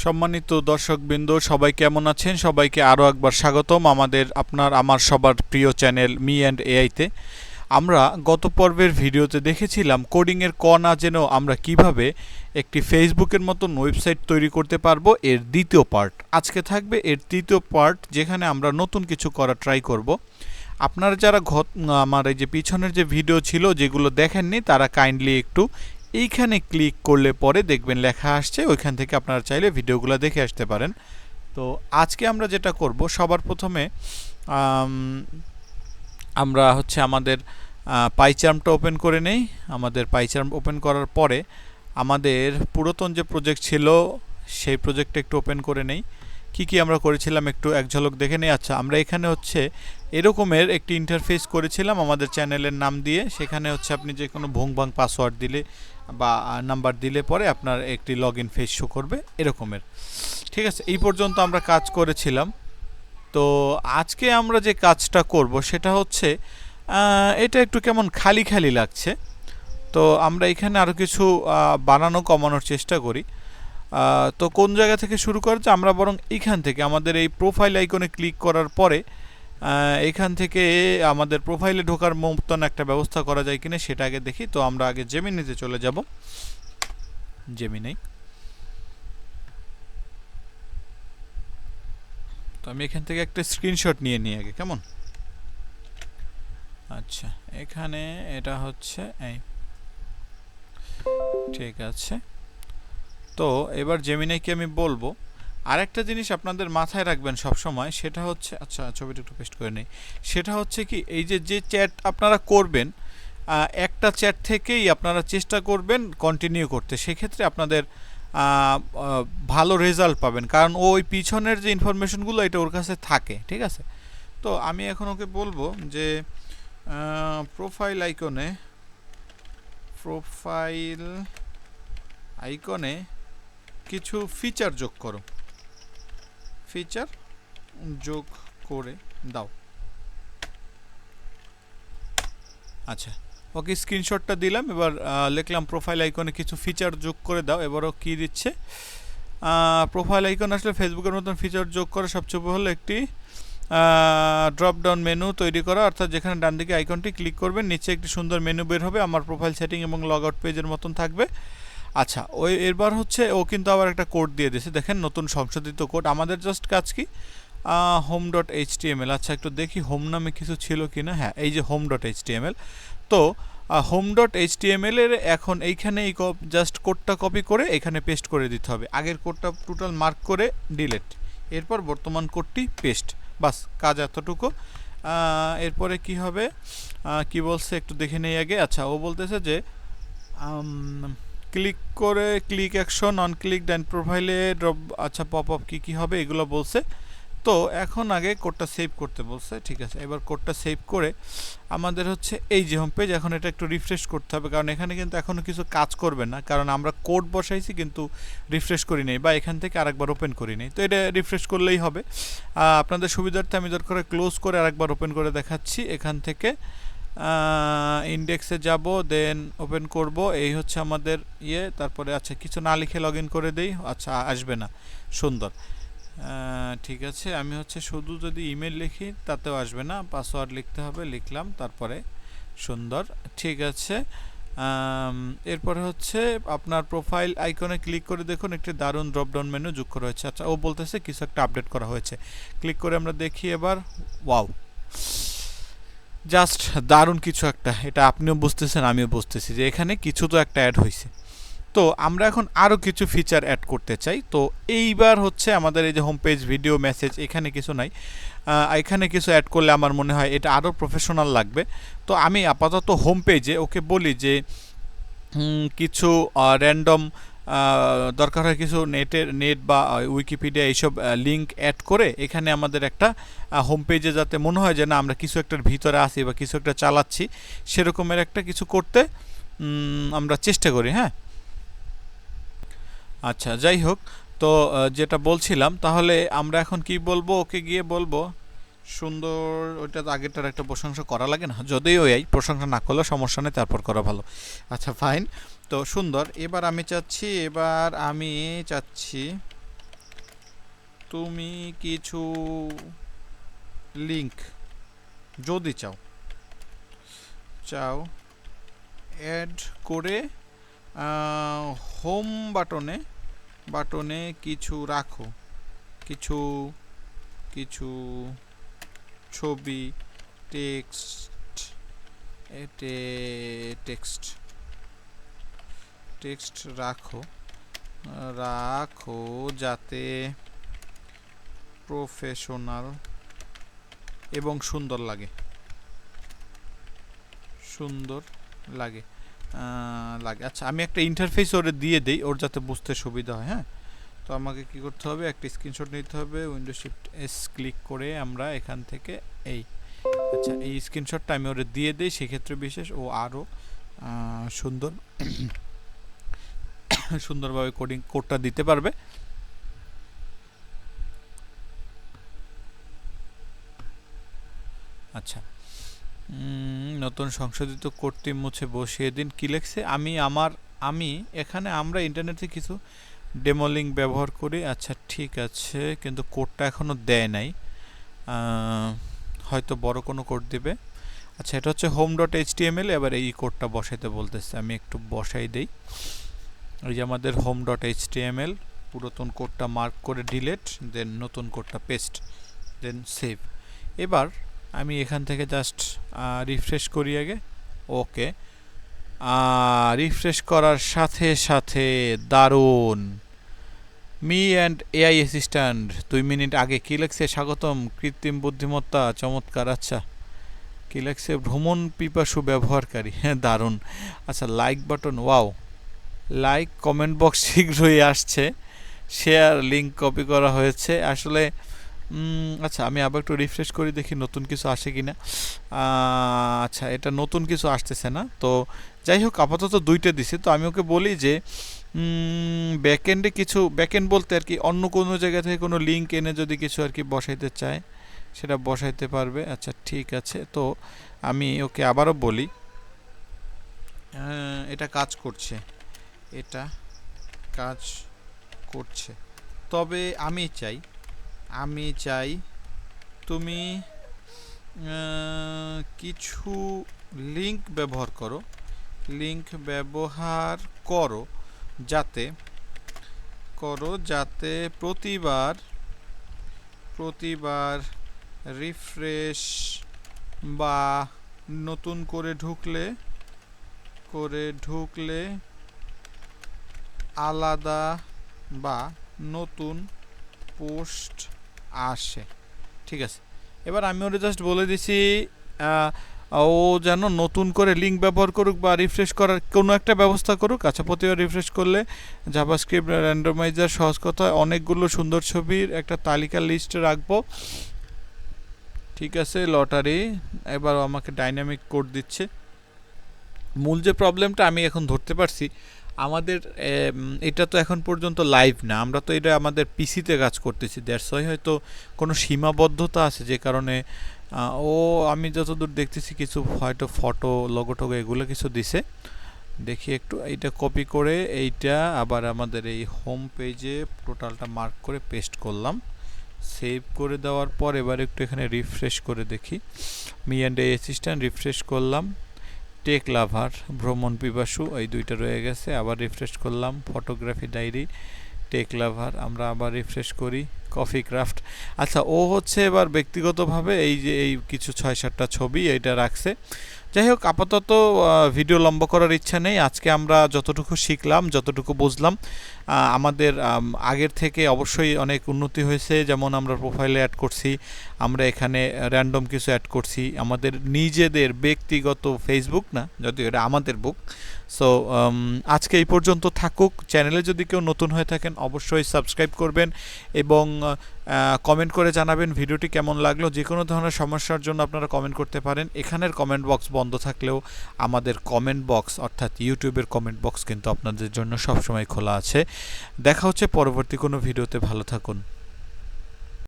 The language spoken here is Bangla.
সম্মানিত দর্শকবৃন্দ, সবাই কেমন আছেন? সবাইকে আরও একবার স্বাগতম আমার সবার প্রিয় চ্যানেল মি অ্যান্ড এআইতে। আমরা গত পর্বের ভিডিওতে দেখেছিলাম কোডিংয়ের ক না জেনেও আমরা কিভাবে একটি ফেসবুকের মতন ওয়েবসাইট তৈরি করতে পারবো। এর দ্বিতীয় পার্ট আজকে থাকবে, এর তৃতীয় পার্ট যেখানে আমরা নতুন কিছু করা ট্রাই করব। আপনারা যারা আমার এই যে পিছনের যে ভিডিও ছিল যেগুলো দেখেননি, তারা কাইন্ডলি একটু এইখানে ক্লিক করলে পরে দেখবেন লেখা আসছে, ওইখান থেকে আপনারা চাইলে ভিডিওগুলো দেখে আসতে পারেন। তো আজকে আমরা যেটা করব, সবার প্রথমে আমরা আমাদের পাইচার্মটা ওপেন করে নেই। আমাদের পাইচার্ম ওপেন করার পরে আমাদের পুরাতন যে প্রজেক্ট ছিল সেই প্রজেক্টটা একটু ওপেন করে নেই। কি আমরা করেছিলাম একটু এক ঝলক দেখে নেই। আচ্ছা, আমরা এখানে এরকমের একটি ইন্টারফেস করেছিলাম আমাদের চ্যানেলের নাম দিয়ে। সেখানে আপনি যে কোনো ভুং-ভাং পাসওয়ার্ড দিলে বা নাম্বার দিলে পরে আপনার একটি লগ ইন ফেস শো করবে এরকমের। ঠিক আছে, এই পর্যন্ত আমরা কাজ করেছিলাম। তো আজকে আমরা যে কাজটা করব সেটা এটা একটু কেমন খালি খালি লাগছে। তো আমরা এখানে আরও কিছু বানানো কমানোর চেষ্টা করি। তো কোন জায়গা থেকে শুরু করছে, আমরা বরং এইখান থেকে আমাদের এই প্রোফাইল আইকনে ক্লিক করার পরে এইখান থেকে আমাদের প্রোফাইলে ঢোকার মতন একটা ব্যবস্থা করা যায় কিনা সেটা আগে দেখি। তো আমরা আগে জেমিনিতে চলে যাব। জেমিনি, তো আমি এখান থেকে একটা স্ক্রিনশট নিয়ে নিই আগে, কেমন? আচ্ছা, এখানে এটা এই, ঠিক আছে। তো এবার জেমিনাইকে আমি বলবো আরেকটা জিনিস আপনাদের মাথায় রাখবেন সব সময়, সেটা আচ্ছা ছবিটা একটু পেস্ট করে নেই। সেটা কি, এই যে চ্যাট আপনারা করবেন, একটা চ্যাট থেকেই আপনারা চেষ্টা করবেন কন্টিনিউ করতে। সেক্ষেত্রে আপনাদের ভালো রেজাল্ট পাবেন, কারণ ওই পিছনের যে ইনফরমেশনগুলো এটা ওর কাছে থাকে। ঠিক আছে, তো আমি এখন ওকে বলবো যে প্রোফাইল আইকনে কিছু ফিচার যোগ করো, ফিচার যোগ করে দাও। আচ্ছা, ওকে স্ক্রিনশটটা দিলাম। এবার লিখলাম প্রোফাইল আইকনে কিছু ফিচার যোগ করে দাও। এবারও কি দিচ্ছে, প্রোফাইল আইকন আসলে ফেসবুকের মতন ফিচার যোগ করা সবচেয়ে হলো একটি ড্রপ ডাউন মেনু তৈরি করা, অর্থাৎ যেখানে ডান দিকে আইকনটি ক্লিক করবেন নিচে একটি সুন্দর মেনু বের হবে, আমার প্রোফাইল সেটিং এবং লগ আউট পেজের মতন থাকবে। আচ্ছা, এবার ও কিন্তু আবার একটা কোড দিয়ে দিয়েছে, দেখেন নতুন সংশোধিত কোড। আমাদের জাস্ট কাজ কি, home.html। আচ্ছা, একটু দেখি হোম নামে কিছু ছিল কিনা। হ্যাঁ, এই যে home.html। তো home.html এর এখন এইখানে এই জাস্ট কোডটা কপি করে এখানে পেস্ট করে দিতে হবে। আগের কোডটা টোটাল মার্ক করে ডিলিট, এরপর বর্তমান কোডটি পেস্ট, বাস কাজ এতটুকু। এরপরে কি হবে, কি বলছে একটু দেখে নেই আগে। আচ্ছা, ও বলতেছে যে ক্লিক করে ক্লিক অ্যাকশন অন ক্লিক ডান প্রোফাইলে ড্রপ, আচ্ছা পপ আপ কি হবে এগুলো বলছে। তো এখন আগে কোডটা সেভ করতে বলছে। ঠিক আছে, এবার কোডটা সেভ করে আমাদের এই যে হোম পেজ, এখন এটা একটু রিফ্রেশ করতে হবে, কারণ এখানে কিন্তু এখনও কিছু কাজ করবে না, কারণ আমরা কোড বসাইছি কিন্তু রিফ্রেশ করি নেই বা এখান থেকে আরেকবার ওপেন করি নেই। তো এটা রিফ্রেশ করলেই হবে। আপনাদের সুবিধার্থে আমি দরকার ক্লোজ করে আরেকবার ওপেন করে দেখাচ্ছি। এখান থেকে ইন্ডেক্সে যাব, দেন ওপেন করব। এই আমাদের তারপরে আচ্ছা কিছু না লিখে লগ ইন করে দেই। আচ্ছা, আসবে না, সুন্দর। ঠিক আছে, আমি শুধু যদি ইমেল লিখি তাতেও আসবে না, পাসওয়ার্ড লিখতে হবে, লিখলাম, তারপরে সুন্দর। ঠিক আছে, এরপরে আপনার প্রোফাইল আইকনে ক্লিক করে দেখুন একটি দারুণ ড্রপডাউন মেনু যোগ করা হয়েছে। আচ্ছা, ও বলতেছে কিছু একটা আপডেট করা হয়েছে। ক্লিক করে আমরা দেখি এবার। ওয়াও, জাস্ট দারুণ কিছু একটা। এটা আপনিও বুঝতেছেন, আমিও বুঝতেছি যে এখানে কিছু তো একটা অ্যাড হয়েছে। তো আমরা এখন আরও কিছু ফিচার অ্যাড করতে চাই। তো এইবার আমাদের এই যে হোম পেজ, ভিডিও, মেসেজ, এখানে কিছু নাই। এখানে কিছু অ্যাড করলে আমার মনে হয় এটা আরও প্রফেশনাল লাগবে। তো আমি আপাতত হোম পেজে ওকে বলি যে কিছু র্যান্ডম দরকার হয় কিছু নেট বা উইকিপিডিয়া এইসব লিঙ্ক অ্যাড করে এখানে আমাদের একটা হোম পেজে যাতে মনে হয় যে না আমরা কিছু একটার ভিতরে আছি বা কিছু একটা চালাচ্ছি, সেরকমের একটা কিছু করতে আমরা চেষ্টা করি। হ্যাঁ, আচ্ছা, যাই হোক। তো যেটা বলছিলাম, তাহলে আমরা এখন কি বলবো, ওকে গিয়ে বলবো সুন্দর। ওইটা তো আগেরটার একটা প্রশংসা করা লাগে না, যদিও এই প্রশংসা না করলেও সমস্যা নেই, তারপর করা ভালো। আচ্ছা, ফাইন। তো সুন্দর। এবার আমি চাচ্ছি তুমি কিছু লিংক যদি চাও অ্যাড করে হোম বাটনে কিছু রাখো, কিছু কিছু ছবি, টেক্সট রাখো যাতে প্রফেশনাল এবং সুন্দর লাগে আচ্ছা, আমি একটা ইন্টারফেস ওরে দিয়ে দেই, ওর যাতে বুঝতে সুবিধা হয়। হ্যাঁ, তো আমাকে কি করতে হবে, একটা স্ক্রিনশট নিতে হবে, উইন্ডো শিফট এস ক্লিক করে আমরা এখান থেকে আচ্ছা, এই স্ক্রিনশটটা আমি ওরে দিয়ে দেই, সেক্ষেত্রে বিশেষ ও আরও সুন্দরভাবে কোডটা দিতে পারবে। আচ্ছা, নতুন সংশোধিত কোডটি মুছে বসিয়ে দিন। কি লিখছে, আমি এখানে আমরা ইন্টারনেটে কিছু ডেমো লিঙ্ক ব্যবহার করি। আচ্ছা ঠিক আছে, কিন্তু কোডটা এখনো দেয় নাই, হয়তো বড় কোনো কোড দিবে। আচ্ছা, এটা হচ্ছে home.html। এবার এই কোডটা বসাইতে বলতেছে, আমি একটু বসাই দেই। এই যে আমাদের home.html, পুরাতন কোডটা মার্ক করে ডিলিট, দেন নতুন কোডটা পেস্ট, দেন সেভ। এবার আমি এখান থেকে জাস্ট রিফ্রেশ করি আগে। ওকে, রিফ্রেশ করার সাথে সাথে দারুণ, me and AI assistant 2 minute আগে কি লেখছে, স্বাগতম কৃত্রিম বুদ্ধিমত্তা, চমৎকার। আচ্ছা, কি লেখছে, ভ্রমণ পিপাসু ব্যবহারকারী, হ্যাঁ দারুণ। আচ্ছা, like button, wow, like, comment box শীঘ্রই আসছে, শেয়ার, লিঙ্ক কপি করা হয়েছে। আসলে আচ্ছা, আমি আবার একটু রিফ্রেশ করি, দেখি নতুন কিছু আসে কিনা। আচ্ছা, এটা নতুন কিছু আসতেছে না। তো যাই হোক, আপাতত 2টা দিছে। তো আমি ওকে বলি যে ব্যাকএন্ডে কিছু, ব্যাকএন্ড বলতে আর কি অন্য কোনো জায়গা থেকে কোনো লিঙ্ক এনে যদি কিছু আর কি বসাইতে চায়, সেটা বসাইতে পারবে। আচ্ছা ঠিক আছে, তো আমি ওকে আবারও বলি, এটা কাজ করছে, তবে আমি চাই তুমি কিছু লিঙ্ক ব্যবহার করো যাতে প্রতিবার রিফ্রেশ বা নতুন করে ঢুকলে আলাদা বা নতুন পোস্ট আসে। ঠিক আছে, এবার আমি ওরে জাস্ট বলে দিছি ও যেন নতুন করে লিঙ্ক ব্যবহার করুক বা রিফ্রেশ করার কোনো একটা ব্যবস্থা করুক। আচ্ছা, প্রতিবার রিফ্রেশ করলে জাভাস্ক্রিপ্ট র্যান্ডমাইজার সহজ কথায় অনেকগুলো সুন্দর ছবির একটা তালিকা লিস্টে রাখবো। ঠিক আছে, লটারি। এবার আমাকে ডাইনামিক কোড দিচ্ছে। মূল যে প্রবলেমটা আমি এখন ধরতে পারছি, আমাদের এটা তো এখন পর্যন্ত লাইভ না, আমরা তো এটা আমাদের পিসিতে কাজ করতেছি, দ্যাটস ওয়াই হয়তো কোনো সীমাবদ্ধতা আছে, যে কারণে আমি যতদূর দেখতেছি কিছু হয়তো ফটো, লোগো টোগো এগুলো কিছু দিছে। দেখি একটু, এইটা কপি করে এইটা আবার আমাদের এই হোম পেজে টোটালটা মার্ক করে পেস্ট করলাম, সেভ করে দেওয়ার পর এবার একটু এখানে রিফ্রেশ করে দেখি, me and AI assistant refresh করলাম, টেক লাভার, ভ্রমণ পিপাসু, এই 2টা রয়ে গেছে। আবার রিফ্রেশ করলাম, ফটোগ্রাফি ডায়েরি, টেক লাভার, আমরা আবার রিফ্রেশ করি, কফি ক্রাফট। আচ্ছা, ও হচ্ছে এবার ব্যক্তিগতভাবে এই যে এই কিছু 6-7টা ছবি এইটা রাখছে। যাই হোক, আপাতত ভিডিও লম্বা করার ইচ্ছা নেই। আজকে আমরা যতটুকু শিখলাম, যতটুকু বুঝলাম, আমাদের আগের থেকে অবশ্যই অনেক উন্নতি হয়েছে। যেমন আমরা প্রোফাইলে অ্যাড করছি, আমরা এখানে র্যান্ডম কিছু অ্যাড করছি, আমাদের নিজেদের ব্যক্তিগত ফেসবুক না, যদিও এটা আমাদের বুক। সো আজকে এই পর্যন্ত থাকুক। চ্যানেলে যদি কেউ নতুন হয়ে থাকেন অবশ্যই সাবস্ক্রাইব করবেন এবং কমেন্ট করে জানাবেন ভিডিওটি কেমন লাগলো। যে কোনো ধরনের সমস্যার জন্য আপনারা কমেন্ট করতে পারেন। এখানের কমেন্ট বক্স বন্ধ থাকলেও আমাদের কমেন্ট বক্স অর্থাৎ ইউটিউবের কমেন্ট বক্স কিন্তু আপনাদের জন্য সবসময় খোলা আছে। দেখা হচ্ছে পরবর্তী কোনো ভিডিওতে। ভালো থাকুন।